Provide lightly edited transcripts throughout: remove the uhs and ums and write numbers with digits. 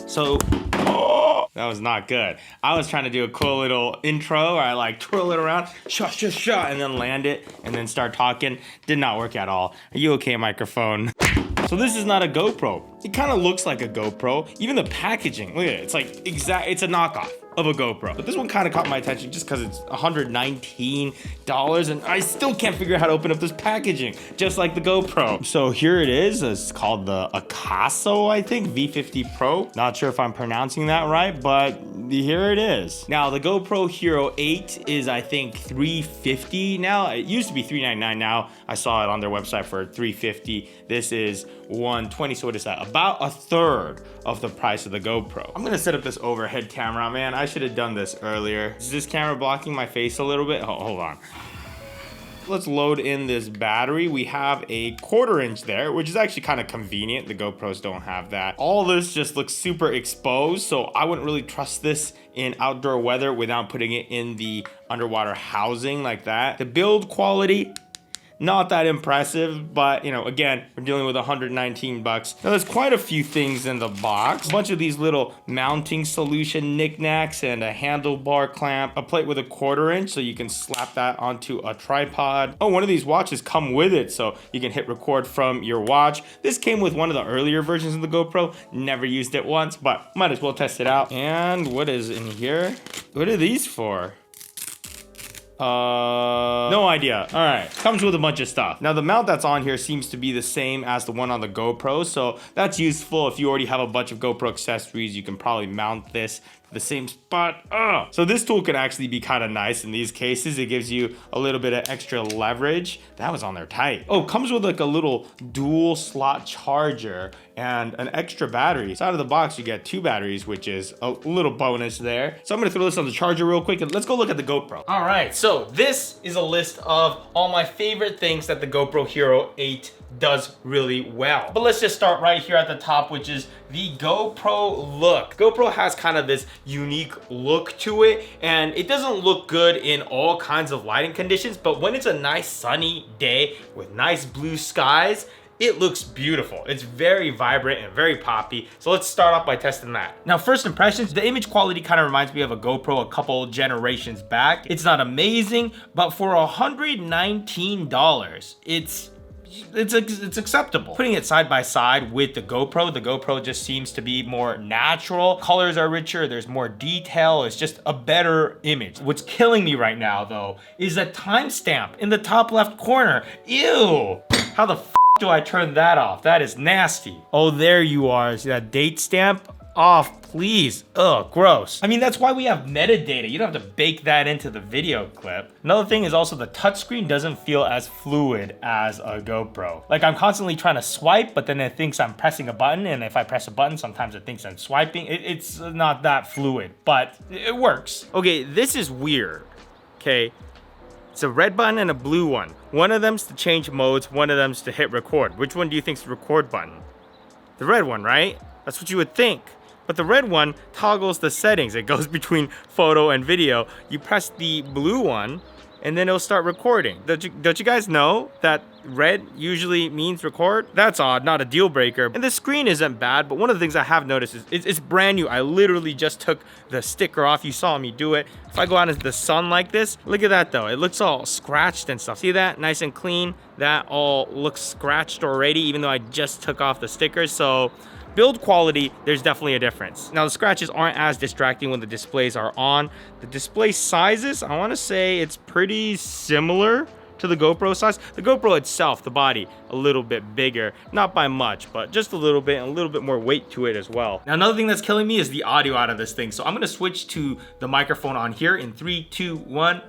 So, that was not good. I was trying to do a cool little intro where I like twirl it around, shut, and then land it, and then start talking. Did not work at all. Are you okay, microphone? So this is not a GoPro. It kind of looks like a GoPro. Even the packaging, look at it. It's like it's a knockoff of a GoPro. But this one kind of caught my attention just because it's $119 and I still can't figure out how to open up this packaging, just like the GoPro. So here it is. It's called the Akaso, I think, V50 Pro. Not sure if I'm pronouncing that right, but here it is. Now the GoPro Hero 8 is, I think, $350 now. It used to be $399 now. I saw it on their website for $350. This is $120, so what is that? About a third of the price of the GoPro. I'm gonna set up this overhead camera, man. I should have done this earlier. Is this camera blocking my face a little bit? Hold on. Let's load in this battery. We have a 1/4 inch there, which is actually kind of convenient. The GoPros don't have that. All this just looks super exposed, so I wouldn't really trust this in outdoor weather without putting it in the underwater housing like that. The build quality, not that impressive, but you know, again, we're dealing with $119. Now there's quite a few things in the box. A bunch of these little mounting solution knickknacks and a handlebar clamp, a plate with a 1/4 inch so you can slap that onto a tripod. Oh, one of these watches come with it so you can hit record from your watch. This came with one of the earlier versions of the GoPro. Never used it once, but might as well test it out. And what is in here? What are these for? No idea. All right, comes with a bunch of stuff. Now the mount that's on here seems to be the same as the one on the GoPro, so that's useful. If you already have a bunch of GoPro accessories, you can probably mount this to the same spot. So this tool can actually be kind of nice in these cases. It gives you a little bit of extra leverage. That was on there tight. Oh, comes with like a little dual slot charger and an extra battery. So out of the box, you get 2 batteries, which is a little bonus there. So I'm gonna throw this on the charger real quick and let's go look at the GoPro. All right, so this is a list of all my favorite things that the GoPro Hero 8 does really well. But let's just start right here at the top, which is the GoPro look. GoPro has kind of this unique look to it, and it doesn't look good in all kinds of lighting conditions, but when it's a nice sunny day with nice blue skies, it looks beautiful. It's very vibrant and very poppy. So let's start off by testing that. Now, first impressions, the image quality kind of reminds me of a GoPro a couple generations back. It's not amazing, but for $119, it's acceptable. Putting it side by side with the GoPro just seems to be more natural. Colors are richer, there's more detail, it's just a better image. What's killing me right now though is a timestamp in the top left corner. Ew, how the f do I turn that off? That is nasty. Oh, there you are. See that date stamp? Off, please. Ugh, gross. I mean, that's why we have metadata. You don't have to bake that into the video clip. Another thing is also the touchscreen doesn't feel as fluid as a GoPro. Like I'm constantly trying to swipe, but then it thinks I'm pressing a button, and if I press a button, sometimes it thinks I'm swiping. It's not that fluid, but it works. Okay, this is weird, okay? It's a red button and a blue one. One of them's to change modes, one of them's to hit record. Which one do you think's the record button? The red one, right? That's what you would think. But the red one toggles the settings. It goes between photo and video. You press the blue one and then it'll start recording. Don't you guys know that red usually means record? That's odd, not a deal breaker. And the screen isn't bad, but one of the things I have noticed is it's brand new. I literally just took the sticker off. You saw me do it. If I go out into the sun like this, look at that though. It looks all scratched and stuff. See that? Nice and clean. That all looks scratched already, even though I just took off the stickers. So build quality, there's definitely a difference. Now the scratches aren't as distracting when the displays are on. The display sizes, I wanna say it's pretty similar to the GoPro size. The GoPro itself, the body, a little bit bigger, not by much, but just a little bit, and a little bit more weight to it as well. Now another thing that's killing me is the audio out of this thing. So I'm gonna switch to the microphone on here in 3, 2, 1.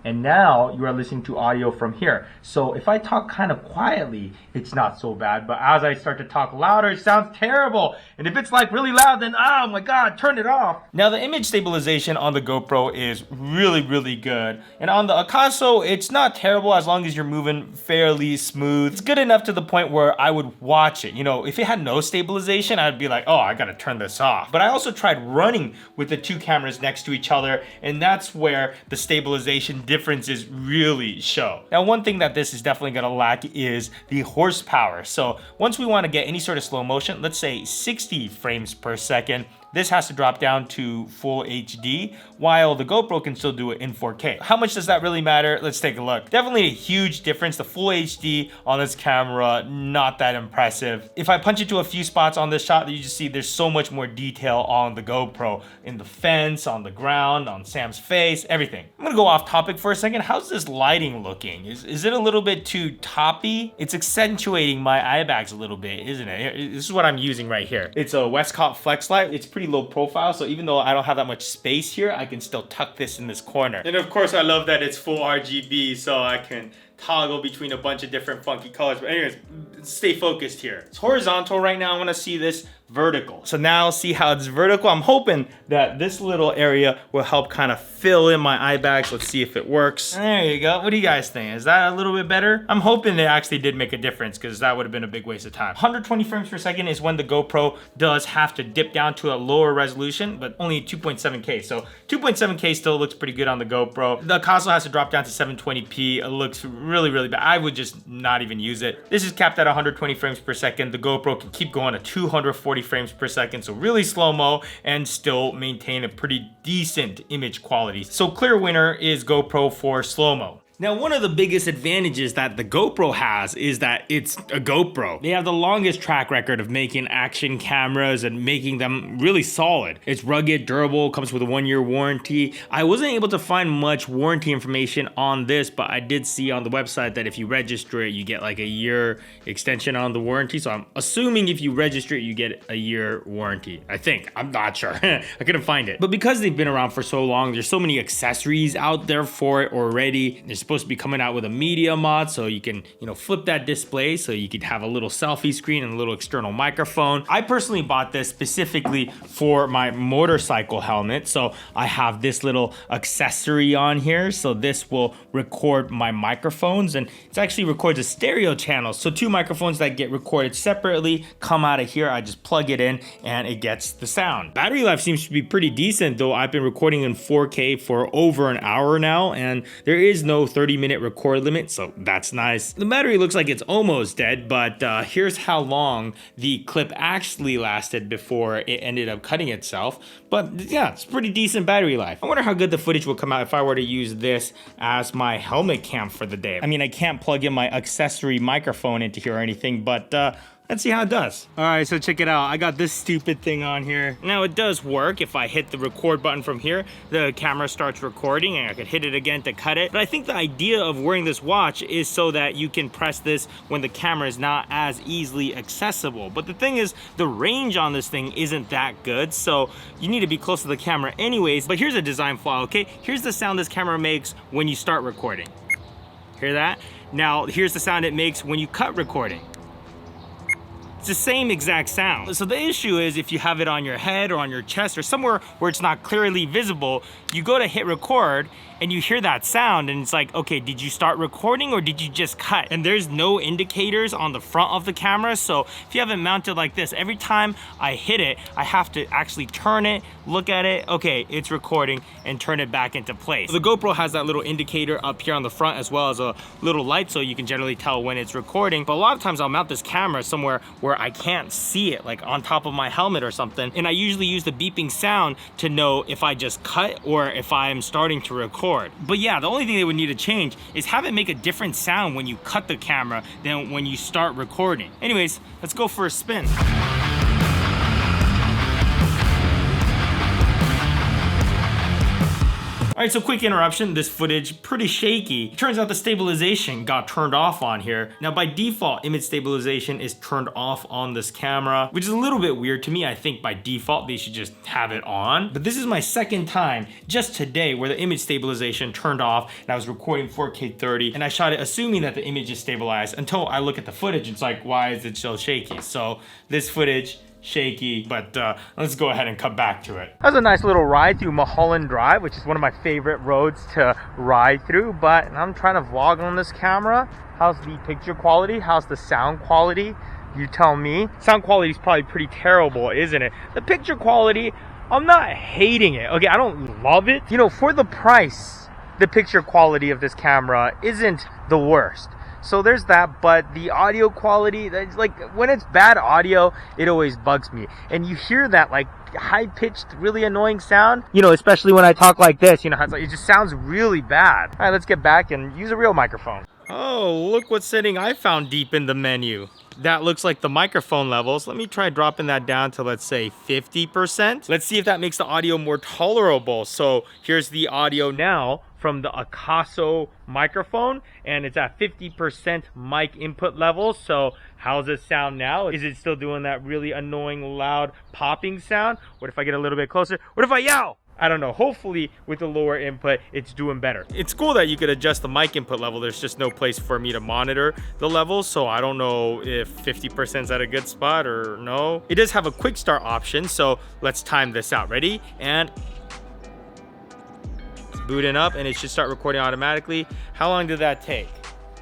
And now you are listening to audio from here. So if I talk kind of quietly, it's not so bad. But as I start to talk louder, it sounds terrible. And if it's like really loud, then oh my God, turn it off. Now the image stabilization on the GoPro is really, really good. And on the Akaso, it's not terrible as long as you're moving fairly smooth. It's good enough to the point where I would watch it. You know, if it had no stabilization, I'd be like, oh, I gotta turn this off. But I also tried running with the 2 cameras next to each other, and that's where the stabilization differences really show. Now, one thing that this is definitely gonna lack is the horsepower. So once we wanna get any sort of slow motion, let's say 60 frames per second, this has to drop down to full HD, while the GoPro can still do it in 4K. How much does that really matter? Let's take a look. Definitely a huge difference. The full HD on this camera, not that impressive. If I punch into a few spots on this shot, you just see there's so much more detail on the GoPro. In the fence, on the ground, on Sam's face, everything. I'm gonna go off topic for a second. How's this lighting looking? Is it a little bit too toppy? It's accentuating my eye bags a little bit, isn't it? This is what I'm using right here. It's a Westcott Flex light. It's pretty low profile, so even though I don't have that much space here, I can still tuck this in this corner. And of course, I love that it's full RGB, so I can toggle between a bunch of different funky colors. But anyways, stay focused here. It's horizontal right now. I want to see this vertical. So now see how it's vertical. I'm hoping that this little area will help kind of fill in my eye bags. Let's see if it works. There you go. What do you guys think? Is that a little bit better? I'm hoping it actually did make a difference, because that would have been a big waste of time. 120 frames per second is when the GoPro does have to dip down to a lower resolution, but only 2.7K. So 2.7K still looks pretty good on the GoPro. The Akaso has to drop down to 720p. It looks really, really bad. I would just not even use it. This is capped at 120 frames per second. The GoPro can keep going at 240 frames per second, so really slow-mo and still maintain a pretty decent image quality. So clear winner is GoPro for slow-mo. Now, one of the biggest advantages that the GoPro has is that it's a GoPro. They have the longest track record of making action cameras and making them really solid. It's rugged, durable, comes with a 1-year warranty. I wasn't able to find much warranty information on this, but I did see on the website that if you register it, you get like a year extension on the warranty. So I'm assuming if you register it, you get a year warranty. I think. I'm not sure. I couldn't find it. But because they've been around for so long, there's so many accessories out there for it already. They're supposed to be coming out with a media mod, so you can, flip that display so you could have a little selfie screen and a little external microphone. I personally bought this specifically for my motorcycle helmet, so I have this little accessory on here. So this will record my microphones, and it actually records a stereo channel. So 2 microphones that get recorded separately come out of here. I just plug it in and it gets the sound. Battery life seems to be pretty decent, though. I've been recording in 4K for over an hour now, and there is no 30-minute record limit, so that's nice. The battery looks like it's almost dead, but here's how long the clip actually lasted before it ended up cutting itself. But yeah, it's pretty decent battery life. I wonder how good the footage will come out if I were to use this as my helmet cam for the day. I mean, I can't plug in my accessory microphone into here or anything, but let's see how it does. All right, so check it out. I got this stupid thing on here. Now, it does work. If I hit the record button from here, the camera starts recording, and I could hit it again to cut it. But I think the idea of wearing this watch is so that you can press this when the camera is not as easily accessible. But the thing is, the range on this thing isn't that good, so you need to be close to the camera anyways. But here's a design flaw, okay? Here's the sound this camera makes when you start recording. Hear that? Now, here's the sound it makes when you cut recording. It's the same exact sound. So the issue is, if you have it on your head or on your chest or somewhere where it's not clearly visible, you go to hit record and you hear that sound, and it's like, okay, did you start recording or did you just cut? And there's no indicators on the front of the camera. So if you have it mounted like this, every time I hit it, I have to actually turn it, look at it, okay, it's recording, and turn it back into place. The GoPro has that little indicator up here on the front, as well as a little light, so you can generally tell when it's recording. But a lot of times I'll mount this camera somewhere where I can't see it, like on top of my helmet or something. And I usually use the beeping sound to know if I just cut or if I'm starting to record. But yeah, the only thing they would need to change is have it make a different sound when you cut the camera than when you start recording. Anyways, let's go for a spin. All right, so quick interruption. This footage, pretty shaky. It turns out the stabilization got turned off on here. Now, by default, image stabilization is turned off on this camera, which is a little bit weird to me. I think by default, they should just have it on. But this is my second time just today where the image stabilization turned off, and I was recording 4K 30, and I shot it assuming that the image is stabilized until I look at the footage. It's like, why is it so shaky? So this footage, shaky, but let's go ahead and cut back to it. That was a nice little ride through Mulholland Drive, which is one of my favorite roads to ride through, but I'm trying to vlog on this camera. How's the picture quality? How's the sound quality? You tell me. Sound quality is probably pretty terrible, isn't it? The picture quality, I'm not hating it. Okay, I don't love it. For the price the picture quality of this camera isn't the worst. So there's that, but the audio quality, like when it's bad audio, it always bugs me. And you hear that like high-pitched, really annoying sound, you know, especially when I talk like this, you know, it just sounds really bad. All right, let's get back and use a real microphone. Oh, look what setting I found deep in the menu. That looks like the microphone levels. Let me try dropping that down to, let's say, 50%. Let's see if that makes the audio more tolerable. So here's the audio now from the Akaso microphone, and it's at 50% mic input levels. So how's it sound now? Is it still doing that really annoying, loud popping sound? What if I get a little bit closer? What if I yell? I don't know. Hopefully with the lower input, it's doing better. It's cool that you could adjust the mic input level. There's just no place for me to monitor the levels, so I don't know if 50% is at a good spot or no. It does have a quick start option, so let's time this out. Ready? And it's booting up, and it should start recording automatically. How long did that take?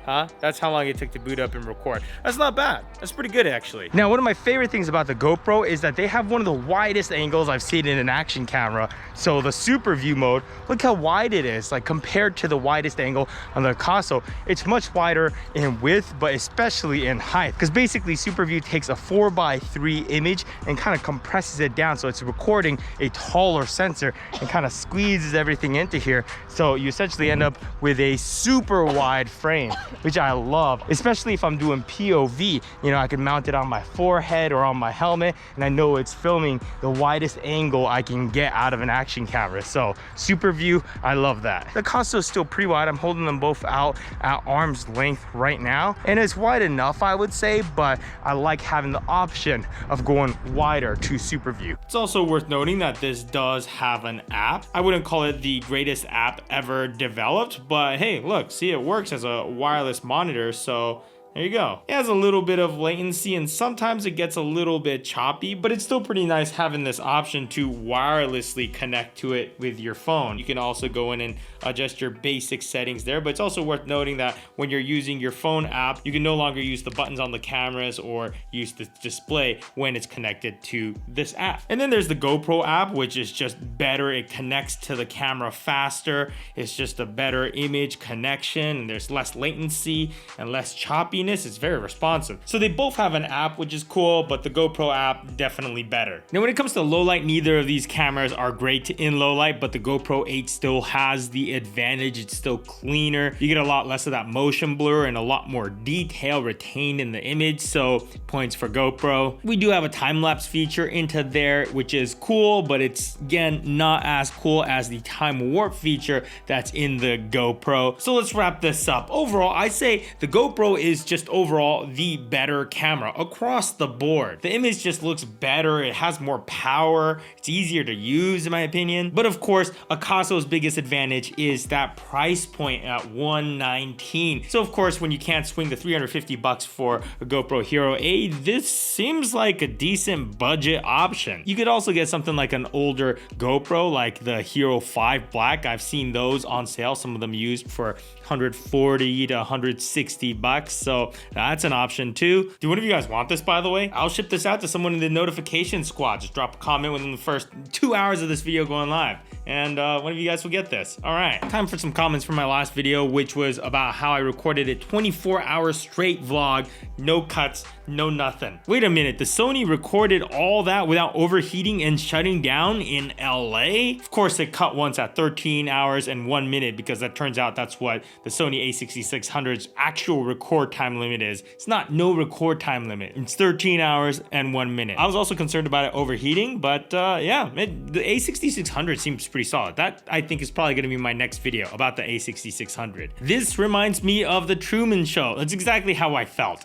Huh? That's how long it took to boot up and record. That's not bad. That's pretty good, actually. Now, one of my favorite things about the GoPro is that they have one of the widest angles I've seen in an action camera. So the super view mode, look how wide it is, like compared to the widest angle on the Akaso. It's much wider in width, but especially in height, because basically super view takes a 4:3 image and kind of compresses it down, so it's recording a taller sensor and kind of squeezes everything into here. So you essentially end up with a super wide frame, which I love, especially if I'm doing POV. You know, I can mount it on my forehead or on my helmet, and I know it's filming the widest angle I can get out of an action camera. So super view, I love that. The Akaso is still pretty wide. I'm holding them both out at arm's length right now, and it's wide enough, I would say, but I like having the option of going wider to super view. It's also worth noting that this does have an app. I wouldn't call it the greatest app ever developed, but hey, look, see, it works as a wireless monitor, so there you go. It has a little bit of latency and sometimes it gets a little bit choppy, but it's still pretty nice having this option to wirelessly connect to it with your phone. You can also go in and adjust your basic settings there, but it's also worth noting that when you're using your phone app, you can no longer use the buttons on the cameras or use the display when it's connected to this app. And then there's the GoPro app, which is just better. It connects to the camera faster. It's just a better image connection, and there's less latency and less choppiness. It's very responsive. So they both have an app, which is cool, but the GoPro app definitely better. Now, when it comes to low light, neither of these cameras are great in low light, but the GoPro 8 still has the advantage. It's still cleaner. You get a lot less of that motion blur and a lot more detail retained in the image. So points for GoPro. We do have a time-lapse feature into there, which is cool, but it's again not as cool as the time warp feature that's in the GoPro. So let's wrap this up. Overall, I say the GoPro is just overall the better camera across the board. The image just looks better. It has more power. It's easier to use, in my opinion. But of course, Akaso's biggest advantage is that price point at $119. So of course, when you can't swing the $350 for a GoPro Hero 8, this seems like a decent budget option. You could also get something like an older GoPro, like the Hero 5 Black. I've seen those on sale, some of them used for $140 to $160. So that's an option too. Do one of you guys want this, by the way? I'll ship this out to someone in the notification squad. Just drop a comment within the first 2 hours of this video going live, and one of you guys will get this. All right, time for some comments from my last video, which was about how I recorded a 24-hour straight vlog, no cuts, no nothing. Wait a minute, the Sony recorded all that without overheating and shutting down in LA? Of course, it cut once at 13 hours and 1 minute, because that turns out that's what the Sony a6600's actual record time limit is. It's not no record time limit. It's 13 hours and 1 minute. I was also concerned about it overheating, but yeah, the a6600 seems pretty solid. That, I think, is probably gonna be my next video about the a6600. This reminds me of the Truman Show. That's exactly how I felt.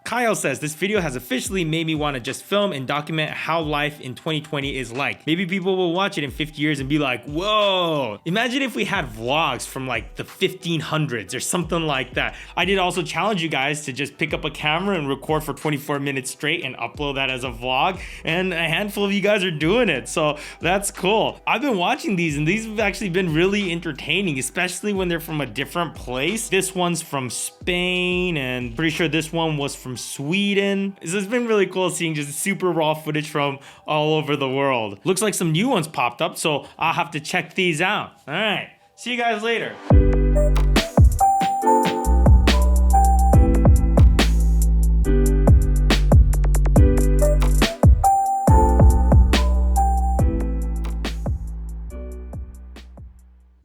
Kyle says, this video has officially made me want to just film and document how life in 2020 is like. Maybe people will watch it in 50 years and be like, whoa. Imagine if we had vlogs from like the 1500s or something like that. I did also challenge you guys to just pick up a camera and record for 24 minutes straight and upload that as a vlog, and a handful of you guys are doing it, so that's cool. I've been watching these, and these have actually been really entertaining, especially when they're from a different place. This one's from Spain, and pretty sure this one was from Sweden. So it's been really cool seeing just super raw footage from all over the world. Looks like some new ones popped up, so I'll have to check these out. All right. See you guys later.